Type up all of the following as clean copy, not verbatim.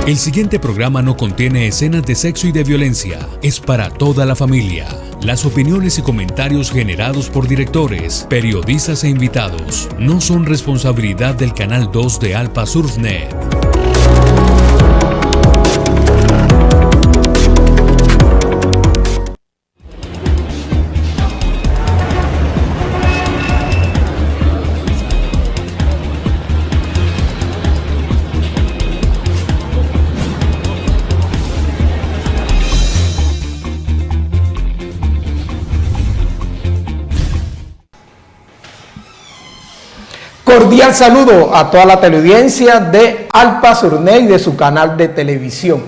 El siguiente programa no contiene escenas de sexo y de violencia. Es para toda la familia. Las opiniones y comentarios generados por directores, periodistas e invitados no son responsabilidad del Canal 2 de Alpa Surfnet. Cordial saludo a toda la teleaudiencia de Alpa Surfnet y de su canal de televisión.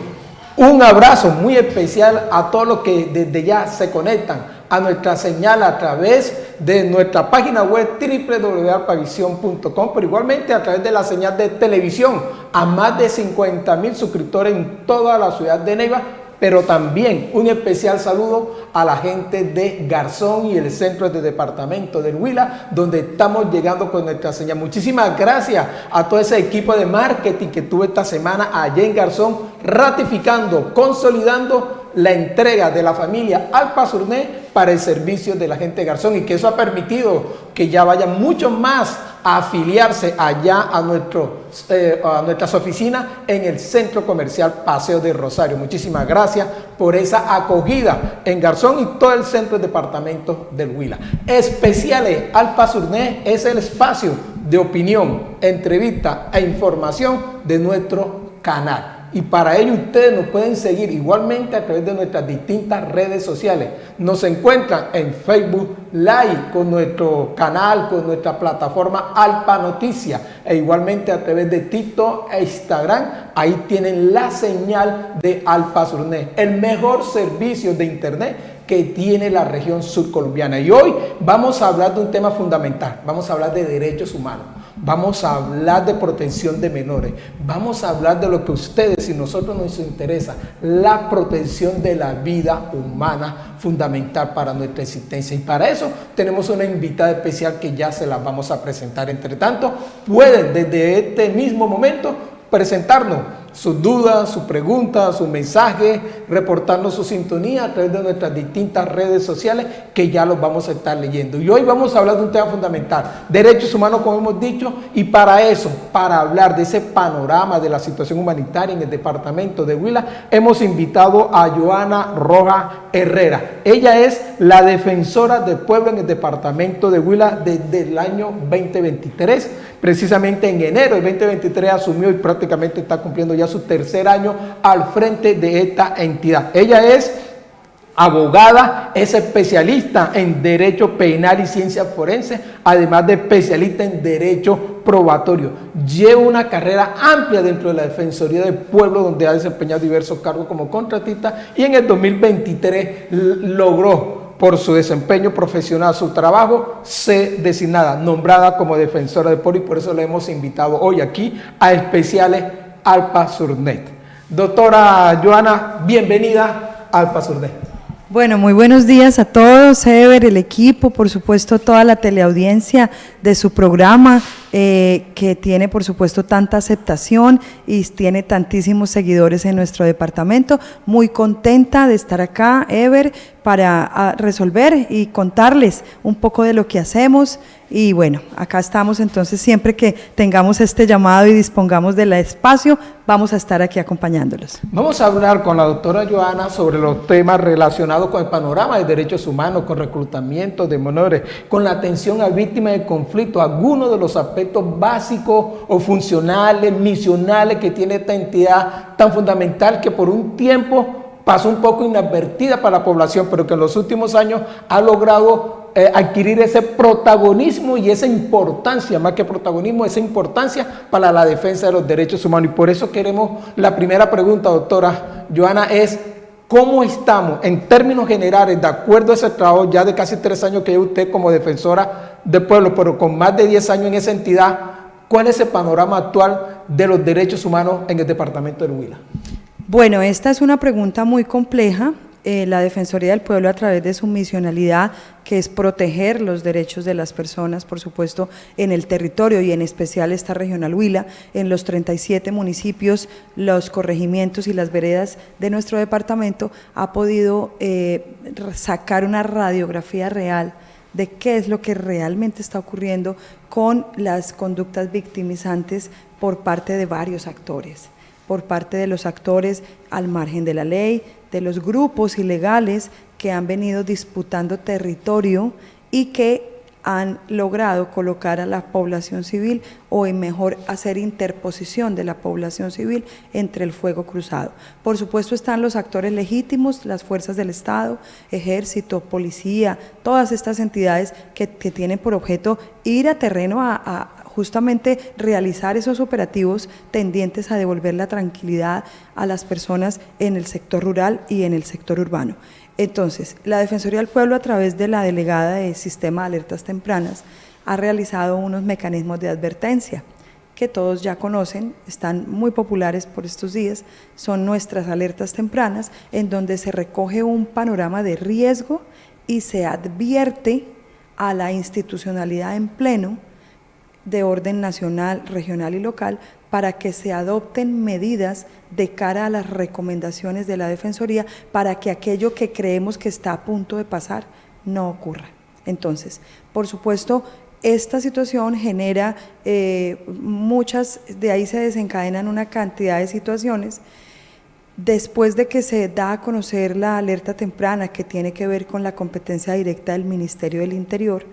Un abrazo muy especial a todos los que desde ya se conectan a nuestra señal a través de nuestra página web www.alpavision.com, pero igualmente a través de la señal de televisión a más de 50,000 suscriptores en toda la ciudad de Neiva. Pero también un especial saludo a la gente de Garzón y el centro de departamento del Huila, donde estamos llegando con nuestra señal. Muchísimas gracias a todo ese equipo de marketing que tuve esta semana allá en Garzón, ratificando, consolidando la entrega de la familia Alpa Surfnet para el servicio de la gente de Garzón, y que eso ha permitido que ya vayan muchos más a afiliarse allá a nuestras oficinas en el Centro Comercial Paseo de Rosario. Muchísimas gracias por esa acogida en Garzón y todo el centro de departamento del Huila. Especiales Alpa Surfnet es el espacio de opinión, entrevista e información de nuestro canal. Y para ello ustedes nos pueden seguir igualmente a través de nuestras distintas redes sociales. Nos encuentran en Facebook Live con nuestro canal, con nuestra plataforma Alpa Noticias, e igualmente a través de TikTok e Instagram. Ahí tienen la señal de Alpa Surfnet, el mejor servicio de internet que tiene la región surcolombiana. Y hoy vamos a hablar de un tema fundamental. Vamos a hablar de derechos humanos. Vamos a hablar de protección de menores. Vamos a hablar de lo que a ustedes y nosotros nos interesa, la protección de la vida humana, fundamental para nuestra existencia. Y para eso tenemos una invitada especial que ya se la vamos a presentar. Entre tanto, pueden desde este mismo momento presentarnos sus dudas, sus preguntas, sus mensajes, reportarnos su sintonía a través de nuestras distintas redes sociales, que ya los vamos a estar leyendo. Y hoy vamos a hablar de un tema fundamental, derechos humanos, como hemos dicho, y para eso, para hablar de ese panorama de la situación humanitaria en el departamento de Huila, hemos invitado a Joana Rojas Herrera. Ella es la defensora del pueblo en el departamento de Huila desde el año 2023. Precisamente en enero del 2023 asumió y prácticamente está cumpliendo ya su tercer año al frente de esta entidad. Ella es abogada, es especialista en derecho penal y ciencias forenses, además de especialista en derecho probatorio. Lleva una carrera amplia dentro de la Defensoría del Pueblo, donde ha desempeñado diversos cargos como contratista, y en el 2023 logró, por su desempeño profesional, su trabajo, ser designada, nombrada como defensora del pueblo, y por eso le hemos invitado hoy aquí a Especiales Alpa Surfnet. Doctora Joana, bienvenida a Alpa Surfnet. Bueno, muy buenos días a todos, Ever, el equipo, por supuesto toda la teleaudiencia de su programa, que tiene por supuesto tanta aceptación y tiene tantísimos seguidores en nuestro departamento. Muy contenta de estar acá, Ever, para resolver y contarles un poco de lo que hacemos. Y bueno, acá estamos, entonces siempre que tengamos este llamado y dispongamos del espacio, vamos a estar aquí acompañándolos. Vamos a hablar con la doctora Joana sobre los temas relacionados con el panorama de derechos humanos, con reclutamiento de menores, con la atención a víctimas de conflicto, algunos de los aspectos básicos o funcionales, misionales que tiene esta entidad tan fundamental, que por un tiempo pasó un poco inadvertida para la población, pero que en los últimos años ha logrado adquirir ese protagonismo y esa importancia, más que protagonismo, esa importancia para la defensa de los derechos humanos. Y por eso queremos, la primera pregunta, doctora Joana, es ¿cómo estamos en términos generales, de acuerdo a ese trabajo ya de casi 3 años que lleva usted como defensora del pueblo, pero con más de 10 años en esa entidad? ¿Cuál es el panorama actual de los derechos humanos en el departamento del Huila? Bueno, esta es una pregunta muy compleja la Defensoría del Pueblo, a través de su misionalidad, que es proteger los derechos de las personas, por supuesto, en el territorio y en especial esta regional Huila, en los 37 municipios, los corregimientos y las veredas de nuestro departamento, ha podido sacar una radiografía real de qué es lo que realmente está ocurriendo con las conductas victimizantes por parte de varios actores, por parte de los actores al margen de la ley, de los grupos ilegales que han venido disputando territorio y que han logrado colocar a la población civil, o en mejor hacer interposición de la población civil entre el fuego cruzado. Por supuesto están los actores legítimos, las fuerzas del Estado, ejército, policía, todas estas entidades que tienen por objeto ir a terreno a justamente realizar esos operativos tendientes a devolver la tranquilidad a las personas en el sector rural y en el sector urbano. Entonces, la Defensoría del Pueblo, a través de la delegada de Sistema de Alertas Tempranas, ha realizado unos mecanismos de advertencia que todos ya conocen, están muy populares por estos días, son nuestras alertas tempranas, en donde se recoge un panorama de riesgo y se advierte a la institucionalidad en pleno de orden nacional, regional y local, para que se adopten medidas de cara a las recomendaciones de la Defensoría para que aquello que creemos que está a punto de pasar no ocurra. Entonces, por supuesto, esta situación genera muchas, de ahí se desencadenan una cantidad de situaciones. Después de que se da a conocer la alerta temprana, que tiene que ver con la competencia directa del Ministerio del Interior,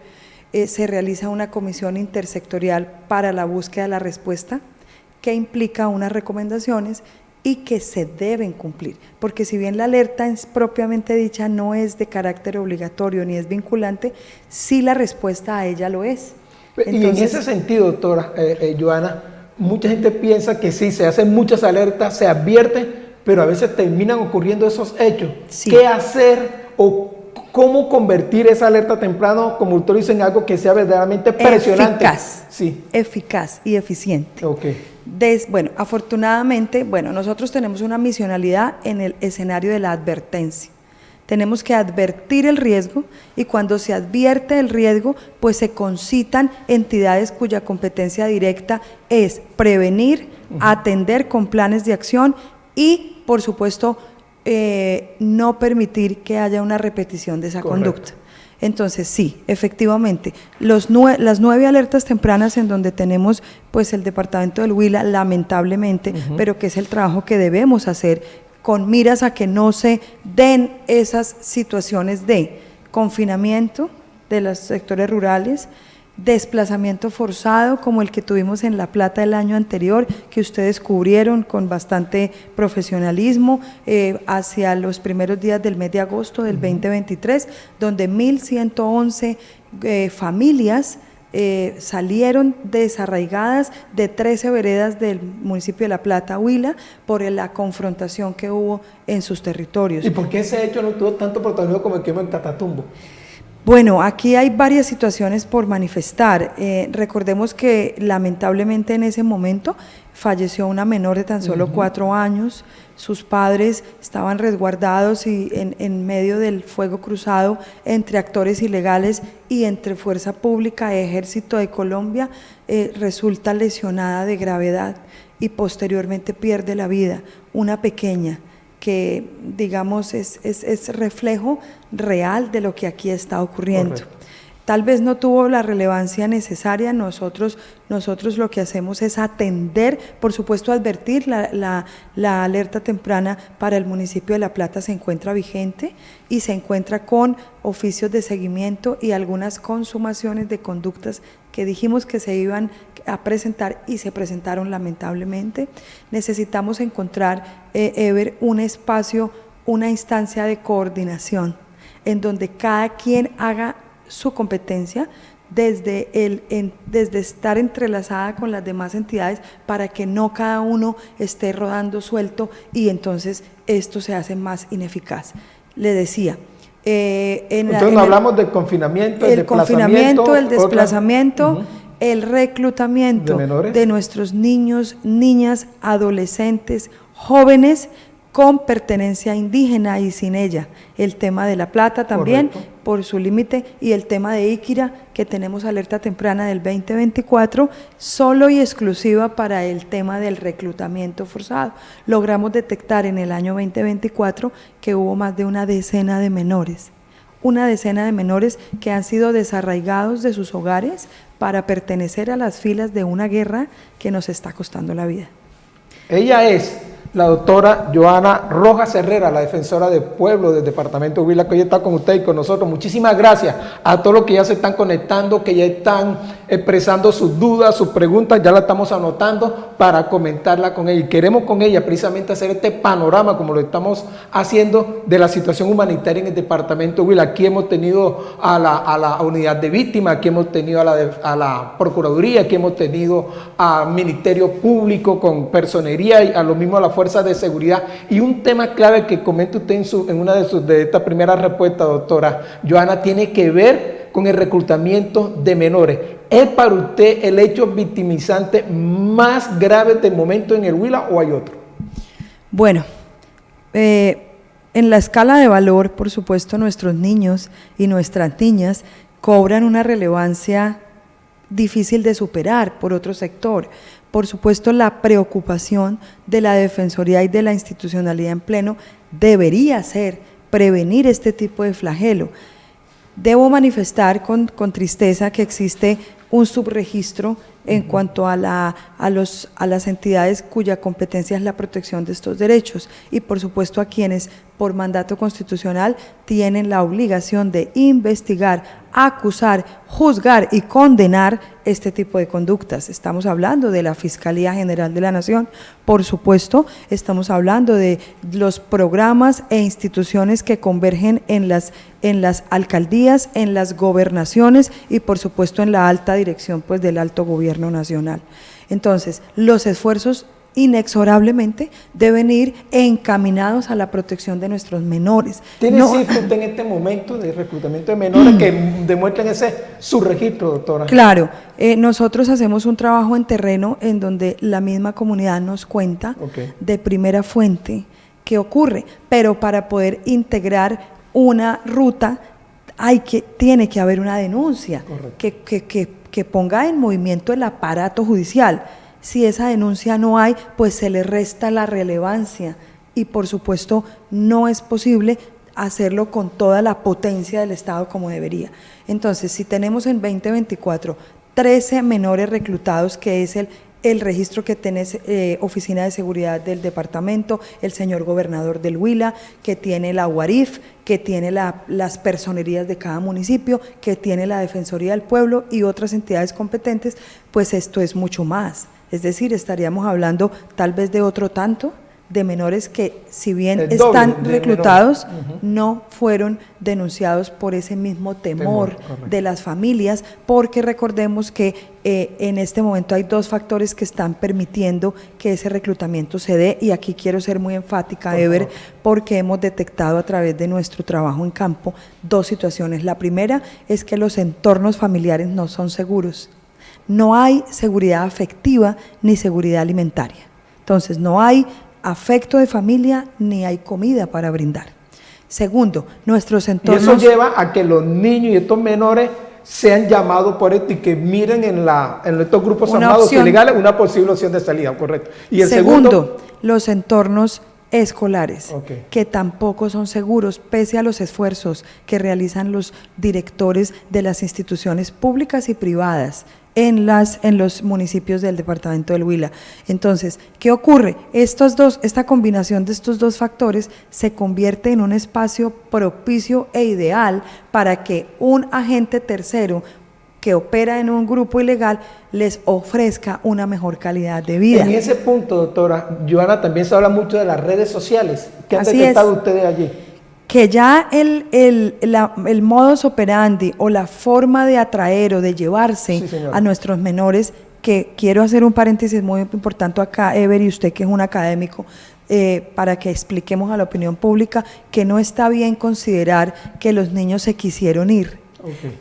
se realiza una comisión intersectorial para la búsqueda de la respuesta, que implica unas recomendaciones y que se deben cumplir, porque si bien la alerta es propiamente dicha no es de carácter obligatorio ni es vinculante, sí la respuesta a ella lo es. Entonces, y en ese sentido, doctora Joana, mucha gente piensa que sí, se hacen muchas alertas, se advierte, pero a veces terminan ocurriendo esos hechos. Sí. ¿Qué hacer o cómo convertir esa alerta temprana, como usted dice, en algo que sea verdaderamente presionante? Eficaz, sí. Eficaz y eficiente. Okay. Bueno, afortunadamente, nosotros tenemos una misionalidad en el escenario de la advertencia. Tenemos que advertir el riesgo, y cuando se advierte el riesgo, pues se concitan entidades cuya competencia directa es prevenir, atender con planes de acción y, por supuesto, no permitir que haya una repetición de esa conducta. Entonces, sí, efectivamente, las 9 alertas tempranas en donde tenemos pues el departamento del Huila, lamentablemente, pero que es el trabajo que debemos hacer con miras a que no se den esas situaciones de confinamiento de los sectores rurales, desplazamiento forzado como el que tuvimos en La Plata el año anterior, que ustedes cubrieron con bastante profesionalismo hacia los primeros días del mes de agosto del 2023, donde 1.111 familias salieron desarraigadas de 13 veredas del municipio de La Plata, Huila, por la confrontación que hubo en sus territorios. ¿Y por qué ese hecho no tuvo tanto protagonismo como el que hubo en Catatumbo? Bueno, aquí hay varias situaciones por manifestar. Recordemos que lamentablemente en ese momento falleció una menor de tan solo 4 años, sus padres estaban resguardados y en medio del fuego cruzado entre actores ilegales y entre Fuerza Pública, Ejército de Colombia, resulta lesionada de gravedad y posteriormente pierde la vida, una pequeña, que digamos es reflejo real de lo que aquí está ocurriendo. Correcto. Tal vez no tuvo la relevancia necesaria, nosotros lo que hacemos es atender, por supuesto advertir, la alerta temprana para el municipio de La Plata se encuentra vigente y se encuentra con oficios de seguimiento y algunas consumaciones de conductas que dijimos que se iban a presentar y se presentaron lamentablemente. Necesitamos encontrar, Ever, un espacio, una instancia de coordinación en donde cada quien haga su competencia desde estar entrelazada con las demás entidades para que no cada uno esté rodando suelto y entonces esto se hace más ineficaz. Le decía, entonces hablamos del confinamiento, el desplazamiento, el reclutamiento de nuestros niños, niñas, adolescentes, jóvenes con pertenencia indígena y sin ella. El tema de La Plata también, correcto, por su límite, y el tema de Iquira, que tenemos alerta temprana del 2024, solo y exclusiva para el tema del reclutamiento forzado. Logramos detectar en el año 2024 que hubo más de una decena de menores que han sido desarraigados de sus hogares para pertenecer a las filas de una guerra que nos está costando la vida. Ella es la doctora Joana Rojas Herrera, la defensora del pueblo del departamento de Huila, que hoy está con usted y con nosotros. Muchísimas gracias a todos los que ya se están conectando, que ya están expresando sus dudas, sus preguntas, ya la estamos anotando para comentarla con ella. Y queremos con ella precisamente hacer este panorama, como lo estamos haciendo, de la situación humanitaria en el departamento de Huila. Aquí hemos tenido a la unidad de víctimas, aquí hemos tenido a la Procuraduría, aquí hemos tenido al Ministerio Público con personería y a lo mismo a la Fuerza de Seguridad. Y un tema clave que comenta usted en una de estas primeras respuestas, doctora Joana, tiene que ver con el reclutamiento de menores. ¿Es para usted el hecho victimizante más grave del momento en el Huila o hay otro? Bueno, en la escala de valor, por supuesto, nuestros niños y nuestras niñas cobran una relevancia difícil de superar por otro sector. Por supuesto, la preocupación de la Defensoría y de la institucionalidad en pleno debería ser prevenir este tipo de flagelo. Debo manifestar con tristeza que existe un subregistro en cuanto a las entidades cuya competencia es la protección de estos derechos y por supuesto a quienes por mandato constitucional tienen la obligación de investigar, acusar, juzgar y condenar este tipo de conductas. Estamos hablando de la Fiscalía General de la Nación, por supuesto, estamos hablando de los programas e instituciones que convergen en las alcaldías, en las gobernaciones y por supuesto en la alta dirección pues del alto gobierno nacional. Entonces, los esfuerzos inexorablemente deben ir encaminados a la protección de nuestros menores. ¿Tiene cifras usted en este momento de reclutamiento de menores que demuestren ese subregistro, doctora? Claro, nosotros hacemos un trabajo en terreno en donde la misma comunidad nos cuenta de primera fuente qué ocurre, pero para poder integrar una ruta tiene que haber una denuncia que ponga en movimiento el aparato judicial. Si esa denuncia no hay, pues se le resta la relevancia y por supuesto no es posible hacerlo con toda la potencia del Estado como debería. Entonces, si tenemos en 2024 13 menores reclutados, que es el registro que tiene Oficina de Seguridad del Departamento, el señor gobernador del Huila, que tiene la UARIF, que tiene las personerías de cada municipio, que tiene la Defensoría del Pueblo y otras entidades competentes, pues esto es mucho más. Es decir, estaríamos hablando tal vez de otro tanto de menores que, si bien están reclutados, no fueron denunciados por ese mismo temor de las familias, porque recordemos que en este momento hay dos factores que están permitiendo que ese reclutamiento se dé, y aquí quiero ser muy enfática, Ever, porque hemos detectado a través de nuestro trabajo en campo dos situaciones. La primera es que los entornos familiares no son seguros. No hay seguridad afectiva ni seguridad alimentaria. Entonces, no hay afecto de familia ni hay comida para brindar. Segundo, nuestros entornos... Y eso lleva a que los niños y estos menores sean llamados por esto y que miren en estos grupos armados ilegales una posible opción de salida, correcto. Y el segundo, los entornos escolares, que tampoco son seguros, pese a los esfuerzos que realizan los directores de las instituciones públicas y privadas en los municipios del departamento del Huila. Entonces, ¿qué ocurre? Esta combinación de estos dos factores se convierte en un espacio propicio e ideal para que un agente tercero que opera en un grupo ilegal les ofrezca una mejor calidad de vida. En ese punto, doctora Joana, también se habla mucho de las redes sociales. ¿Qué han detectado ustedes allí? Que ya el modus operandi o la forma de atraer o de llevarse a nuestros menores, que quiero hacer un paréntesis muy importante acá, Ever, y usted que es un académico, para que expliquemos a la opinión pública que no está bien considerar que los niños se quisieron ir.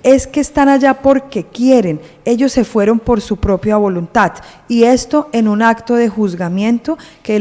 Es que están allá porque quieren, ellos se fueron por su propia voluntad, y esto en un acto de juzgamiento que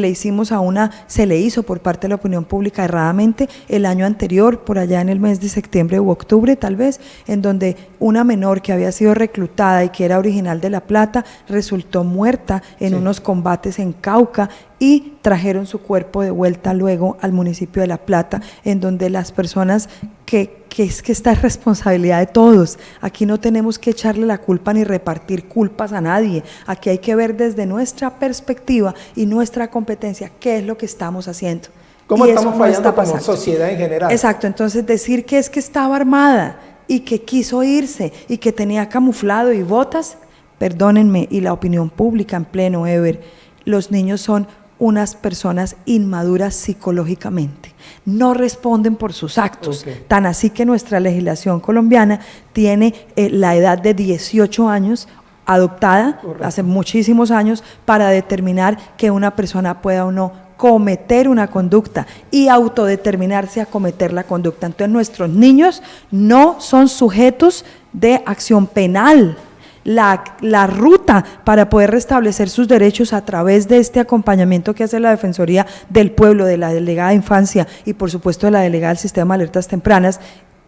se le hizo por parte de la opinión pública erradamente el año anterior, por allá en el mes de septiembre u octubre tal vez, en donde una menor que había sido reclutada y que era original de La Plata resultó muerta en unos combates en Cauca, y trajeron su cuerpo de vuelta luego al municipio de La Plata, en donde las personas que esta es responsabilidad de todos. Aquí no tenemos que echarle la culpa ni repartir culpas a nadie. Aquí hay que ver desde nuestra perspectiva y nuestra competencia qué es lo que estamos haciendo. ¿Cómo estamos fallando como sociedad en general? Exacto, entonces decir que es que estaba armada y que quiso irse y que tenía camuflado y botas, perdónenme, y la opinión pública en pleno, Ever, los niños son unas personas inmaduras psicológicamente, no responden por sus actos, tan así que nuestra legislación colombiana tiene la edad de 18 años adoptada hace muchísimos años para determinar que una persona pueda o no cometer una conducta y autodeterminarse a cometer la conducta. Entonces nuestros niños no son sujetos de acción penal. La ruta para poder restablecer sus derechos a través de este acompañamiento que hace la Defensoría del Pueblo, de la Delegada de Infancia y por supuesto de la Delegada del Sistema de Alertas Tempranas,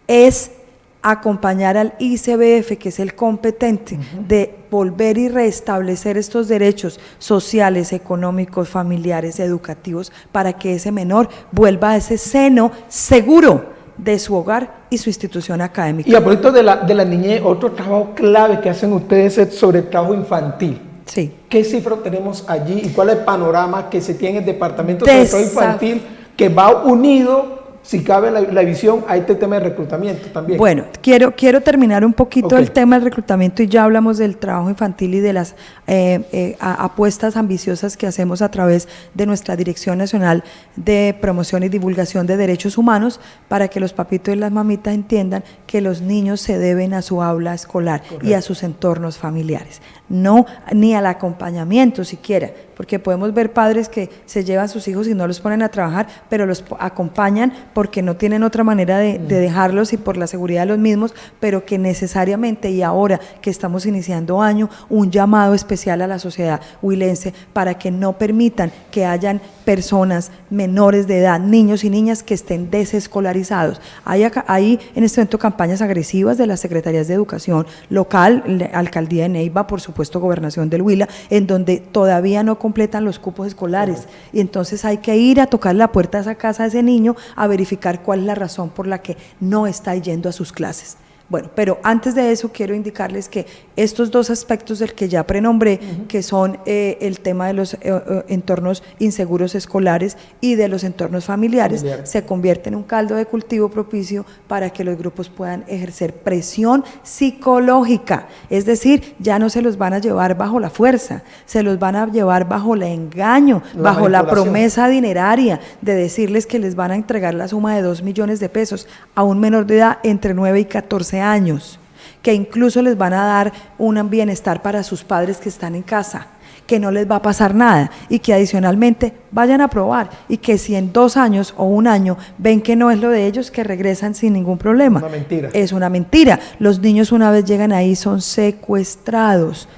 es acompañar al ICBF, que es el competente de volver y restablecer estos derechos sociales, económicos, familiares, educativos, para que ese menor vuelva a ese seno seguro de su hogar y su institución académica. Y a propósito de la niñez, otro trabajo clave que hacen ustedes es sobre el trabajo infantil. Sí. ¿Qué cifras tenemos allí y cuál es el panorama que se tiene en el Departamento de Trabajo Infantil, que va unido, si cabe la visión, a este tema de reclutamiento también? Bueno, quiero terminar un poquito el tema del reclutamiento, y ya hablamos del trabajo infantil y de las apuestas ambiciosas que hacemos a través de nuestra Dirección Nacional de Promoción y Divulgación de Derechos Humanos, para que los papitos y las mamitas entiendan que los niños se deben a su aula escolar y a sus entornos familiares, no ni al acompañamiento siquiera, porque podemos ver padres que se llevan a sus hijos y no los ponen a trabajar, pero los acompañan porque no tienen otra manera de dejarlos y por la seguridad de los mismos, pero que necesariamente, y ahora que estamos iniciando año, un llamado especial a la sociedad huilense para que no permitan que hayan personas menores de edad, niños y niñas, que estén desescolarizados. Hay en este momento campañas agresivas de las Secretarías de Educación local, Alcaldía de Neiva, por supuesto Gobernación del Huila, en donde todavía no completan los cupos escolares, y entonces hay que ir a tocar la puerta de esa casa de ese niño a verificar cuál es la razón por la que no está yendo a sus clases. Bueno, pero antes de eso quiero indicarles que estos dos aspectos del que ya prenombré, que son el tema de los entornos inseguros escolares y de los entornos familiares, se convierte en un caldo de cultivo propicio para que los grupos puedan ejercer presión psicológica, es decir, ya no se los van a llevar bajo la fuerza, se los van a llevar bajo el engaño, bajo la promesa dineraria de decirles que les van a entregar la suma de 2 millones de pesos a un menor de edad entre 9 y 14 años, que incluso les van a dar un bienestar para sus padres que están en casa, que no les va a pasar nada y que adicionalmente vayan a probar, y que si en 2 años o 1 año ven que no es lo de ellos, que regresan sin ningún problema. Una mentira. Es una mentira. Los niños, una vez llegan ahí, son secuestrados.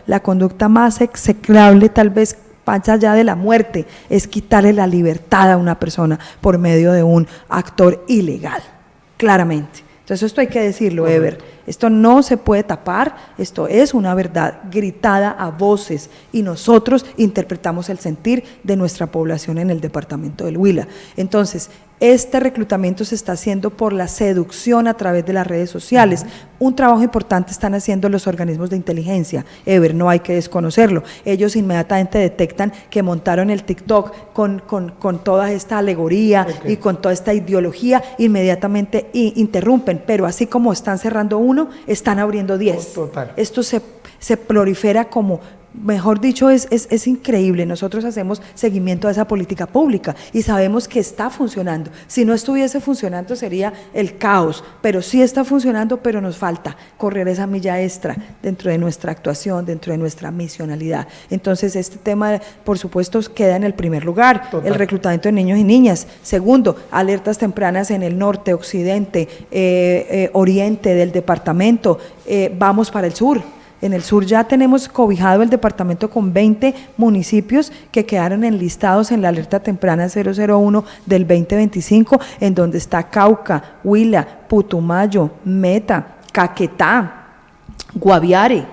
La conducta más execrable, tal vez más allá de la muerte, es quitarle la libertad a una persona por medio de un actor ilegal. Claramente. Entonces esto hay que decirlo, Ever. Esto no se puede tapar, esto es una verdad gritada a voces, y nosotros interpretamos el sentir de nuestra población en el departamento del Huila. Entonces, este reclutamiento se está haciendo por la seducción a través de las redes sociales. Un trabajo importante están haciendo los organismos de inteligencia, Ever, no hay que desconocerlo. Ellos inmediatamente detectan que montaron el TikTok con toda esta alegoría y con toda esta ideología, inmediatamente interrumpen, pero así como están cerrando uno, están abriendo 10. Total. Esto se prolifera como mejor dicho, es increíble. Nosotros hacemos seguimiento a esa política pública y sabemos que está funcionando. Si no estuviese funcionando sería el caos, pero sí está funcionando, pero nos falta correr esa milla extra dentro de nuestra actuación, dentro de nuestra misionalidad. Entonces, este tema, por supuesto, queda en el primer lugar. Total. El reclutamiento de niños y niñas. Segundo, alertas tempranas en el norte, occidente, oriente del departamento. Vamos para el sur. En el sur ya tenemos cobijado el departamento con 20 municipios que quedaron enlistados en la alerta temprana 001 del 2025, en donde está Cauca, Huila, Putumayo, Meta, Caquetá, Guaviare,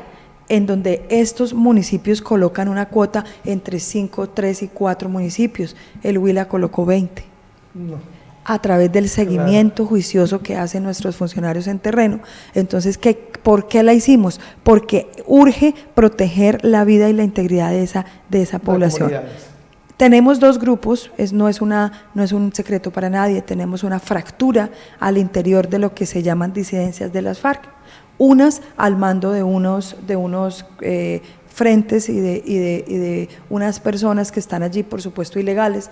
en donde estos municipios colocan una cuota entre 5, 3 y 4 municipios. El Huila colocó 20. No. A través del seguimiento juicioso que hacen nuestros funcionarios en terreno. Entonces, ¿por qué la hicimos? Porque urge proteger la vida y la integridad de esa población. Tenemos dos grupos, no es un secreto para nadie, tenemos una fractura al interior de lo que se llaman disidencias de las FARC, unas al mando de unos frentes y de unas personas que están allí, por supuesto, ilegales,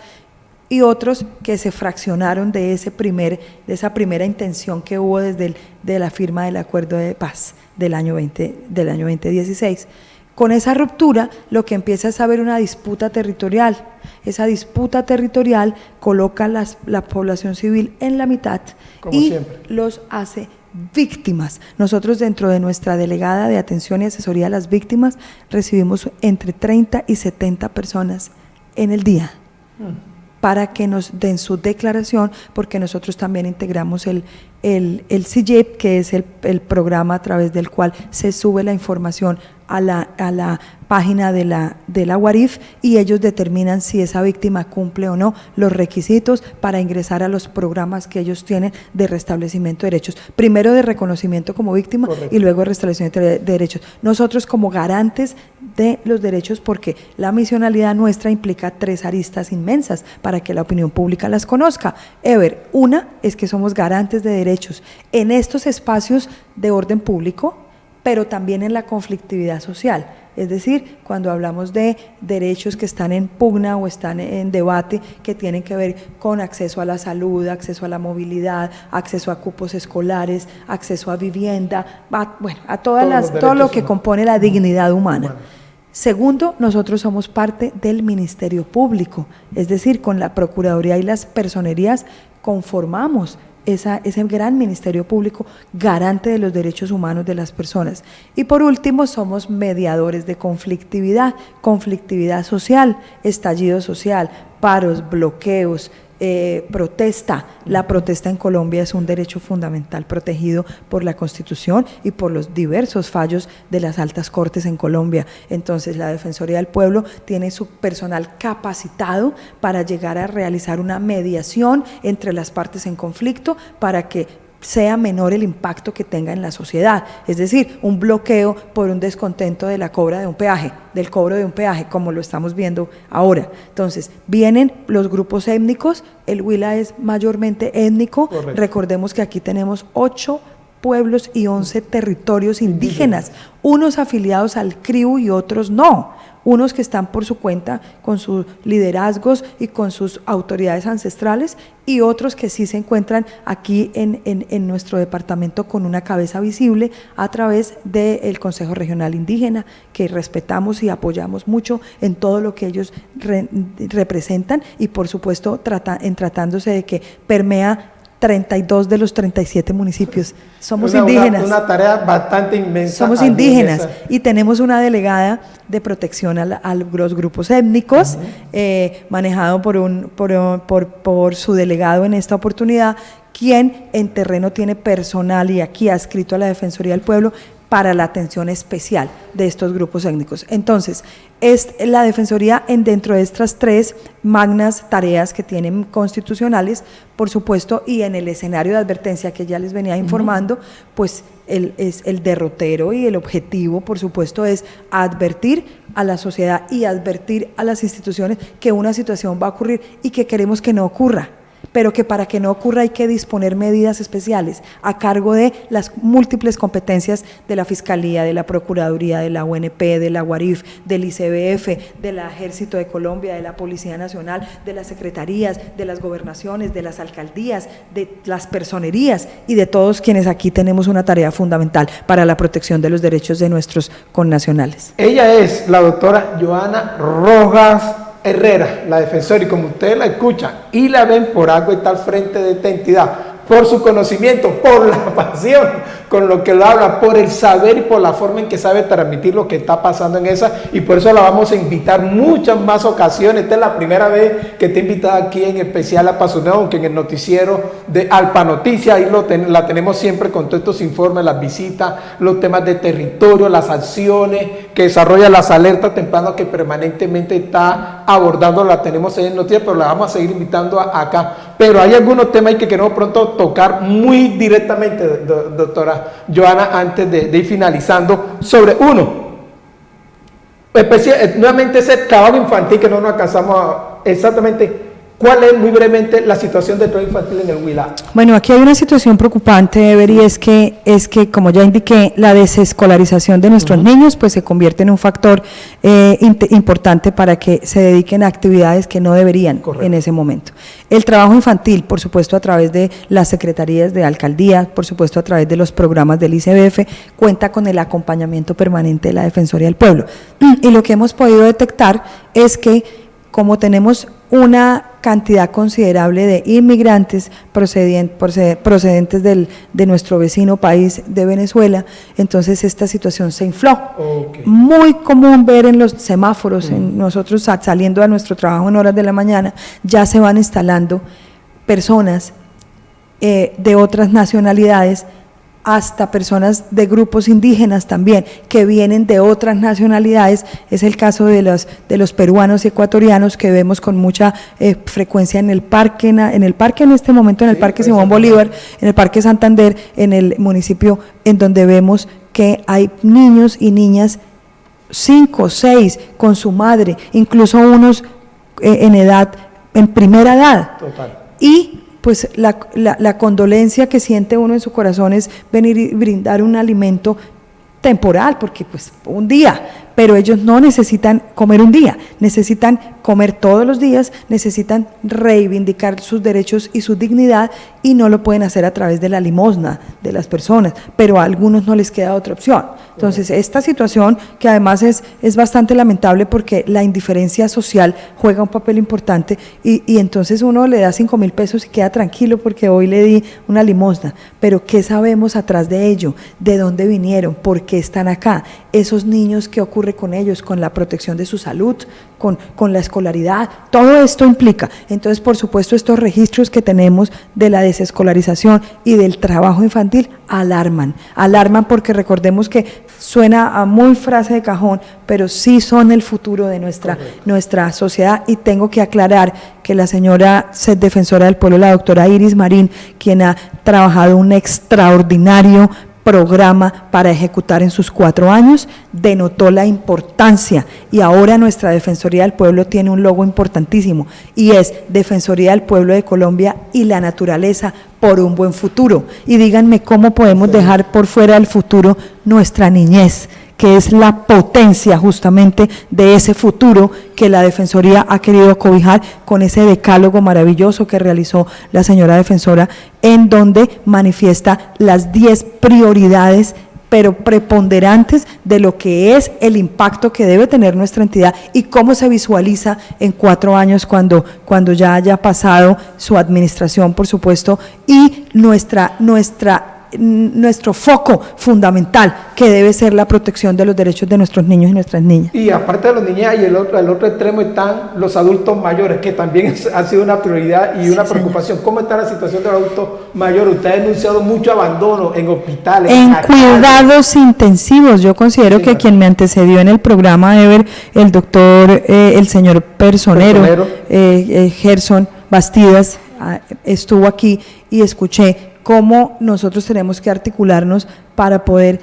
y otros que se fraccionaron de esa primera intención que hubo desde la firma del acuerdo de paz del año 2016. Con esa ruptura, lo que empieza es a haber una disputa territorial. Esa disputa territorial coloca la población civil en la mitad y los hace víctimas. Nosotros, dentro de nuestra delegada de atención y asesoría a las víctimas, recibimos entre 30 y 70 personas en el día. Para que nos den su declaración, porque nosotros también integramos el CIGIP, que es el programa a través del cual se sube la información a la página de la UARIF, y ellos determinan si esa víctima cumple o no los requisitos para ingresar a los programas que ellos tienen de restablecimiento de derechos, primero de reconocimiento como víctima. Correcto. Y luego de restablecimiento de derechos. Nosotros, como garantes de los derechos, porque la misionalidad nuestra implica 3 aristas inmensas para que la opinión pública las conozca. Una es que somos garantes de derechos en estos espacios de orden público, pero también en la conflictividad social. Es decir, cuando hablamos de derechos que están en pugna o están en debate, que tienen que ver con acceso a la salud, acceso a la movilidad, acceso a cupos escolares, acceso a vivienda, a todo lo que compone la dignidad humana. Segundo, nosotros somos parte del Ministerio Público, es decir, con la Procuraduría y las personerías conformamos ese gran Ministerio Público, garante de los derechos humanos de las personas. Y por último, somos mediadores de conflictividad social, estallido social, paros, bloqueos, protesta. La protesta en Colombia es un derecho fundamental protegido por la Constitución y por los diversos fallos de las altas cortes en Colombia. Entonces, la Defensoría del Pueblo tiene su personal capacitado para llegar a realizar una mediación entre las partes en conflicto para que sea menor el impacto que tenga en la sociedad, es decir, un bloqueo por un descontento de la cobra de un peaje, del cobro de un peaje, como lo estamos viendo ahora. Entonces, vienen los grupos étnicos, el Huila es mayormente étnico. Correcto. Recordemos que aquí tenemos 8 pueblos y 11 territorios indígenas, unos afiliados al CRIU y otros no. Unos que están por su cuenta con sus liderazgos y con sus autoridades ancestrales, y otros que sí se encuentran aquí en nuestro departamento con una cabeza visible a través del Consejo Regional Indígena, que respetamos y apoyamos mucho en todo lo que ellos representan, y por supuesto tratándose de que permea 32 de los 37 municipios. Somos indígenas. Una tarea bastante inmensa. Somos indígenas y tenemos una delegada de protección a los grupos étnicos, manejado por su delegado en esta oportunidad, quien en terreno tiene personal y aquí adscrito a la Defensoría del Pueblo para la atención especial de estos grupos étnicos. Entonces, es la Defensoría dentro de estas 3 magnas tareas que tienen constitucionales, por supuesto, y en el escenario de advertencia que ya les venía informando, pues el derrotero y el objetivo, por supuesto, es advertir a la sociedad y advertir a las instituciones que una situación va a ocurrir y que queremos que no ocurra. pero que para que no ocurra hay que disponer medidas especiales a cargo de las múltiples competencias de la Fiscalía, de la Procuraduría, de la UNP, de la UARIF, del ICBF, del Ejército de Colombia, de la Policía Nacional, de las secretarías, de las gobernaciones, de las alcaldías, de las personerías y de todos quienes aquí tenemos una tarea fundamental para la protección de los derechos de nuestros connacionales. Ella es la doctora Joana Rojas Herrera, la defensora, y como ustedes la escuchan y la ven, por algo está al frente de esta entidad, por su conocimiento, por la pasión con lo que lo habla, por el saber y por la forma en que sabe transmitir lo que está pasando en esa, y por eso la vamos a invitar muchas más ocasiones. Esta es la primera vez que te he invitado aquí en especial a Pazurné, aunque en el noticiero de Alpa Noticias, ahí la tenemos siempre con todos estos informes, las visitas, los temas de territorio, las acciones que desarrolla, las alertas tempranas que permanentemente está abordando, la tenemos en el noticiero, pero la vamos a seguir invitando acá. Pero hay algunos temas que queremos pronto tocar muy directamente, doctora Joana, antes de ir finalizando, sobre uno, nuevamente ese trabajo infantil que no nos alcanzamos exactamente. ¿Cuál es, muy brevemente, la situación del trabajo infantil en el Huila? Bueno, aquí hay una situación preocupante, Ever, y es que, como ya indiqué, la desescolarización de nuestros niños pues se convierte en un factor importante para que se dediquen a actividades que no deberían en ese momento. El trabajo infantil, por supuesto, a través de las secretarías de alcaldía, por supuesto, a través de los programas del ICBF, cuenta con el acompañamiento permanente de la Defensoría del Pueblo. Y lo que hemos podido detectar es que, como tenemos una cantidad considerable de inmigrantes procedentes de nuestro vecino país de Venezuela, entonces esta situación se infló. Muy común ver en los semáforos, en nosotros saliendo a nuestro trabajo en horas de la mañana, ya se van instalando personas de otras nacionalidades, hasta personas de grupos indígenas también, que vienen de otras nacionalidades. Es el caso de los peruanos y ecuatorianos que vemos con mucha frecuencia en el parque en este momento, en el Parque Simón Bolívar, en el Parque Santander, en el municipio, en donde vemos que hay niños y niñas 5, 6 con su madre, incluso unos en primera edad. Total. Y pues la condolencia que siente uno en su corazón es venir y brindar un alimento temporal, porque pues un día, pero ellos no necesitan comer un día, necesitan comer todos los días, necesitan reivindicar sus derechos y su dignidad, y no lo pueden hacer a través de la limosna de las personas, pero a algunos no les queda otra opción. Entonces, esta situación, que además es bastante lamentable porque la indiferencia social juega un papel importante, y entonces uno le da 5.000 pesos y queda tranquilo porque hoy le di una limosna, pero ¿qué sabemos atrás de ello? ¿De dónde vinieron? ¿Por qué están acá? Esos niños, ¿qué ocurre con ellos? Con la protección de su salud, con la escolaridad, todo esto implica. Entonces, por supuesto, estos registros que tenemos de la desescolarización y del trabajo infantil alarman porque recordemos que suena a muy frase de cajón, pero sí son el futuro de nuestra sociedad. Y tengo que aclarar que la señora defensora del pueblo, la doctora Iris Marín, quien ha trabajado un extraordinario programa para ejecutar en sus 4 años, denotó la importancia, y ahora nuestra Defensoría del Pueblo tiene un logo importantísimo, y es Defensoría del Pueblo de Colombia y la naturaleza por un buen futuro. Y díganme cómo podemos dejar por fuera del futuro nuestra niñez, que es la potencia justamente de ese futuro que la Defensoría ha querido cobijar con ese decálogo maravilloso que realizó la señora defensora, en donde manifiesta las 10 prioridades, pero preponderantes, de lo que es el impacto que debe tener nuestra entidad y cómo se visualiza en 4 años cuando ya haya pasado su administración, por supuesto, y nuestro foco fundamental, que debe ser la protección de los derechos de nuestros niños y nuestras niñas. Y aparte de los niños, y el otro extremo están los adultos mayores, que también ha sido una prioridad y una preocupación. ¿Cómo está la situación de los adultos mayores? Usted ha denunciado mucho abandono en hospitales, en cuidados intensivos. Yo considero que quien me antecedió en el programa, Ever, el doctor, el señor Personero. Gerson Bastidas, estuvo aquí, y escuché cómo nosotros tenemos que articularnos para poder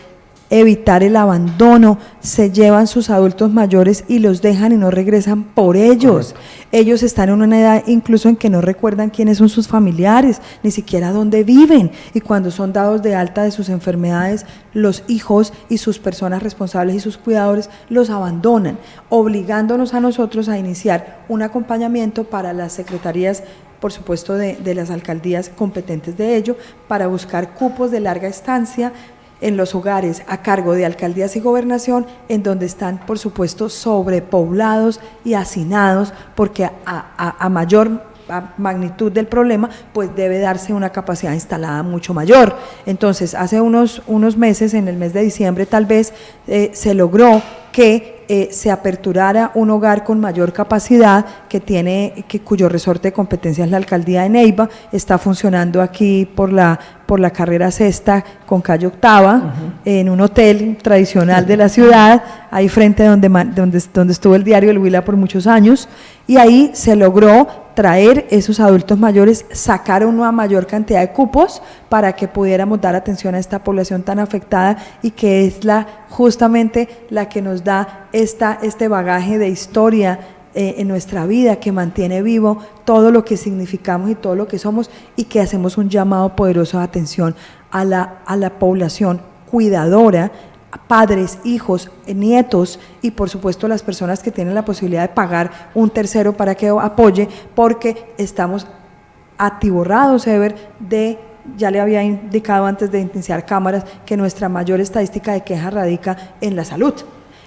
evitar el abandono, se llevan sus adultos mayores y los dejan y no regresan por ellos. Correcto. Ellos están en una edad incluso en que no recuerdan quiénes son sus familiares, ni siquiera dónde viven, y cuando son dados de alta de sus enfermedades, los hijos y sus personas responsables y sus cuidadores los abandonan, obligándonos a nosotros a iniciar un acompañamiento para las secretarías, por supuesto de las alcaldías competentes de ello, para buscar cupos de larga estancia en los hogares a cargo de alcaldías y gobernación, en donde están, por supuesto, sobrepoblados y hacinados, porque a mayor magnitud del problema, pues debe darse una capacidad instalada mucho mayor. Entonces, hace unos meses, en el mes de diciembre tal vez, se logró que se aperturara un hogar con mayor capacidad cuyo resorte de competencia es la alcaldía de Neiva. Está funcionando aquí por la carrera Sexta con calle Octava, en un hotel tradicional de la ciudad, ahí frente a donde estuvo el diario El Huila por muchos años, y ahí se logró traer esos adultos mayores, sacar una mayor cantidad de cupos para que pudiéramos dar atención a esta población tan afectada, y que es justamente la que nos da este bagaje de historia en nuestra vida, que mantiene vivo todo lo que significamos y todo lo que somos, y que hacemos un llamado poderoso de atención a la población cuidadora, padres, hijos, nietos, y por supuesto las personas que tienen la posibilidad de pagar un tercero para que apoye, porque estamos atiborrados, Ever, ya le había indicado antes de iniciar cámaras, que nuestra mayor estadística de quejas radica en la salud,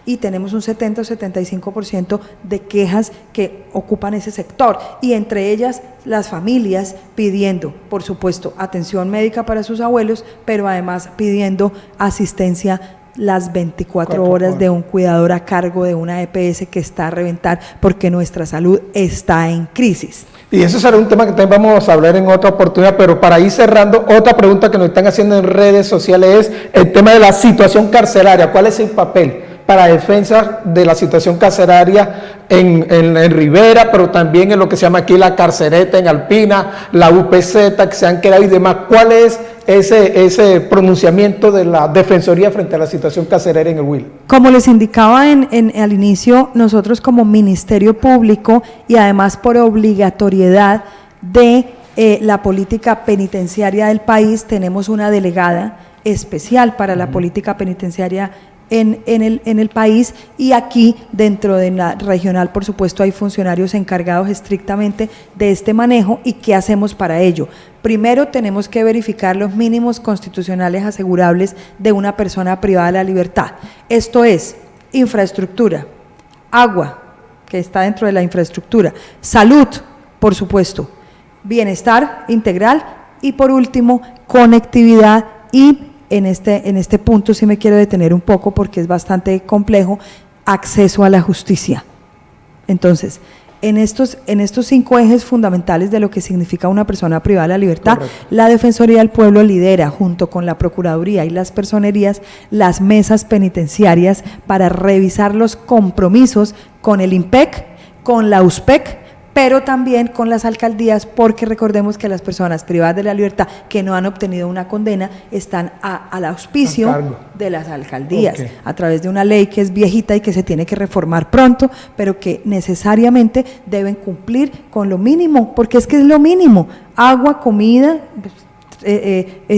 y tenemos un 70 o 75% de quejas que ocupan ese sector, y entre ellas las familias pidiendo, por supuesto, atención médica para sus abuelos, pero además pidiendo asistencia las 24 horas de un cuidador a cargo de una EPS que está a reventar, porque nuestra salud está en crisis. Y eso será un tema que también vamos a hablar en otra oportunidad, pero para ir cerrando, otra pregunta que nos están haciendo en redes sociales es el tema de la situación carcelaria. ¿Cuál es el papel para defensa de la situación carcelaria en Rivera, pero también en lo que se llama aquí la Carcereta, en Alpina, la UPZ, que se han quedado y demás? ¿Cuál es ese pronunciamiento de la Defensoría frente a la situación carcelaria en el Huila? Como les indicaba al inicio, nosotros como Ministerio Público, y además por obligatoriedad de la política penitenciaria del país, tenemos una delegada especial para la política penitenciaria en el país, y aquí dentro de la regional, por supuesto, hay funcionarios encargados estrictamente de este manejo. ¿Y qué hacemos para ello? Primero, tenemos que verificar los mínimos constitucionales asegurables de una persona privada de la libertad. Esto es infraestructura, agua, que está dentro de la infraestructura, salud, por supuesto, bienestar integral, y por último, conectividad. Y en este punto sí me quiero detener un poco porque es bastante complejo: acceso a la justicia. Entonces, en estos 5 ejes fundamentales de lo que significa una persona privada de la libertad, correcto, la Defensoría del Pueblo lidera, junto con la Procuraduría y las personerías, las mesas penitenciarias para revisar los compromisos con el IMPEC, con la USPEC, pero también con las alcaldías, porque recordemos que las personas privadas de la libertad que no han obtenido una condena están al auspicio de las alcaldías, a través de una ley que es viejita y que se tiene que reformar pronto, pero que necesariamente deben cumplir con lo mínimo, porque es que es lo mínimo: agua, comida,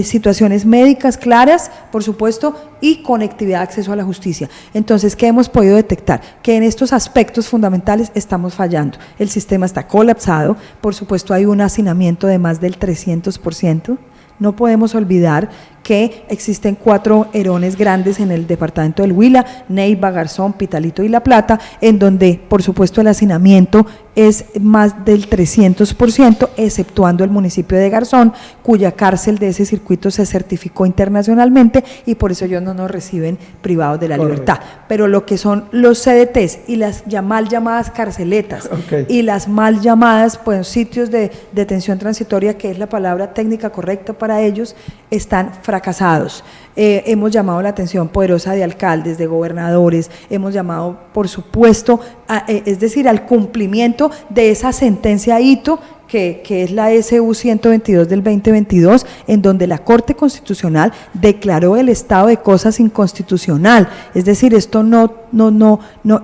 situaciones médicas claras, por supuesto, y conectividad, acceso a la justicia. Entonces, ¿qué hemos podido detectar? Que en estos aspectos fundamentales estamos fallando. El sistema está colapsado, por supuesto hay un hacinamiento de más del 300%. No podemos olvidar que existen 4 erones grandes en el departamento del Huila: Neiva, Garzón, Pitalito y La Plata, en donde por supuesto el hacinamiento es más del 300%, exceptuando el municipio de Garzón, cuya cárcel de ese circuito se certificó internacionalmente, y por eso ellos no nos reciben privados de la libertad. Pero lo que son los CDTs y las mal llamadas carceletas, y las mal llamadas, pues, sitios de detención transitoria, que es la palabra técnica correcta para ellos, están fracasados. Hemos llamado la atención poderosa de alcaldes, de gobernadores, hemos llamado, por supuesto, es decir, al cumplimiento de esa sentencia hito que es la SU 122 del 2022, en donde la Corte Constitucional declaró el estado de cosas inconstitucional. Es decir, esto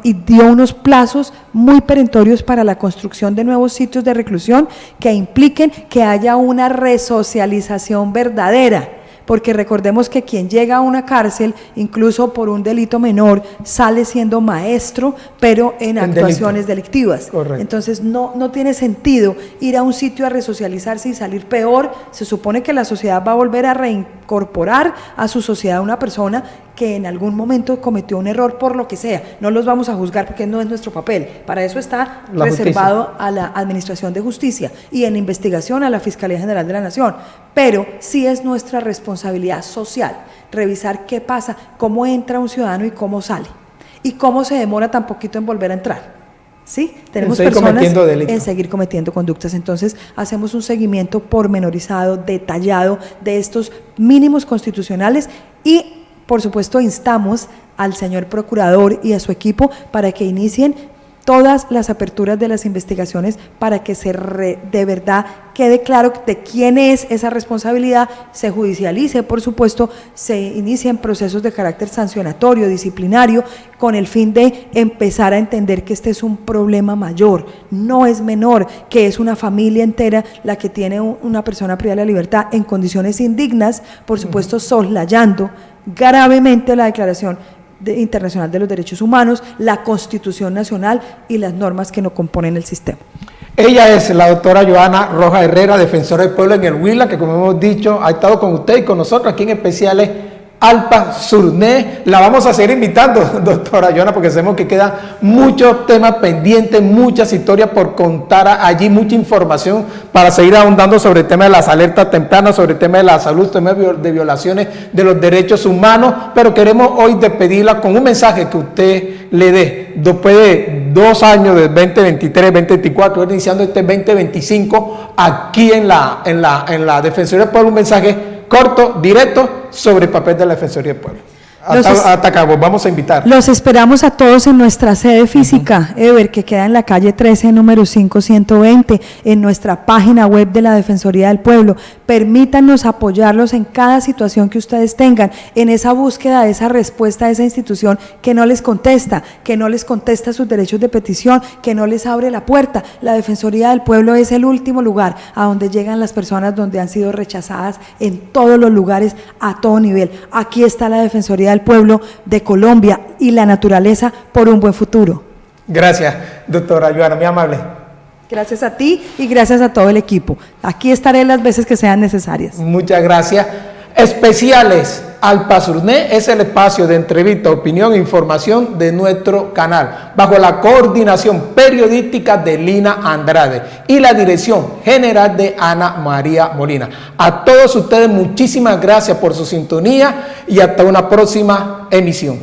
y dio unos plazos muy perentorios para la construcción de nuevos sitios de reclusión que impliquen que haya una resocialización verdadera. Porque recordemos que quien llega a una cárcel, incluso por un delito menor, sale siendo maestro, pero en actuaciones delictivas. Correcto. Entonces no tiene sentido ir a un sitio a resocializarse y salir peor. Se supone que la sociedad va a volver a reincorporar a su sociedad a una persona que en algún momento cometió un error por lo que sea. No los vamos a juzgar porque no es nuestro papel. Para eso está reservado a la Administración de Justicia y en investigación a la Fiscalía General de la Nación. Pero sí es nuestra responsabilidad social revisar qué pasa, cómo entra un ciudadano y cómo sale. Y cómo se demora tan poquito en volver a entrar. ¿Sí? Tenemos personas en seguir cometiendo conductas. Entonces, hacemos un seguimiento pormenorizado, detallado de estos mínimos constitucionales y, por supuesto, instamos al señor procurador y a su equipo para que inicien todas las aperturas de las investigaciones para que de verdad quede claro de quién es esa responsabilidad, se judicialice, por supuesto, se inicien procesos de carácter sancionatorio, disciplinario, con el fin de empezar a entender que este es un problema mayor, no es menor, que es una familia entera la que tiene una persona privada de la libertad en condiciones indignas, por supuesto, soslayando gravemente la Declaración Internacional de los Derechos Humanos, la Constitución Nacional y las normas que nos componen el sistema. Ella es la doctora Johanna Rojas Herrera, defensora del pueblo en el Huila, que como hemos dicho, ha estado con usted y con nosotros aquí en especiales Alpa Surné. La vamos a seguir invitando, doctora Johanna, porque sabemos que quedan muchos temas pendientes, muchas historias por contar allí, mucha información para seguir ahondando sobre el tema de las alertas tempranas, sobre el tema de la salud, tema de violaciones de los derechos humanos, pero queremos hoy despedirla con un mensaje que usted le dé después de 2 años, del 2023, 2024, iniciando este 2025, aquí en la Defensoría del Pueblo, un mensaje corto, directo, sobre el papel de la Defensoría del Pueblo. Hasta acá, vamos a invitar. Los esperamos a todos en nuestra sede física, Ever, que queda en la calle 13, número 5120, en nuestra página web de la Defensoría del Pueblo. Permítanos apoyarlos en cada situación que ustedes tengan, en esa búsqueda de esa respuesta a esa institución que no les contesta sus derechos de petición, que no les abre la puerta. La Defensoría del Pueblo es el último lugar a donde llegan las personas donde han sido rechazadas en todos los lugares, a todo nivel. Aquí está la Defensoría del Pueblo de Colombia y la naturaleza por un buen futuro. Gracias, doctora Johanna, muy amable. Gracias a ti y gracias a todo el equipo. Aquí estaré las veces que sean necesarias. Muchas gracias. Especiales Alpa Surné es el espacio de entrevista, opinión e información de nuestro canal, bajo la coordinación periodística de Lina Andrade y la dirección general de Ana María Molina. A todos ustedes, muchísimas gracias por su sintonía y hasta una próxima emisión.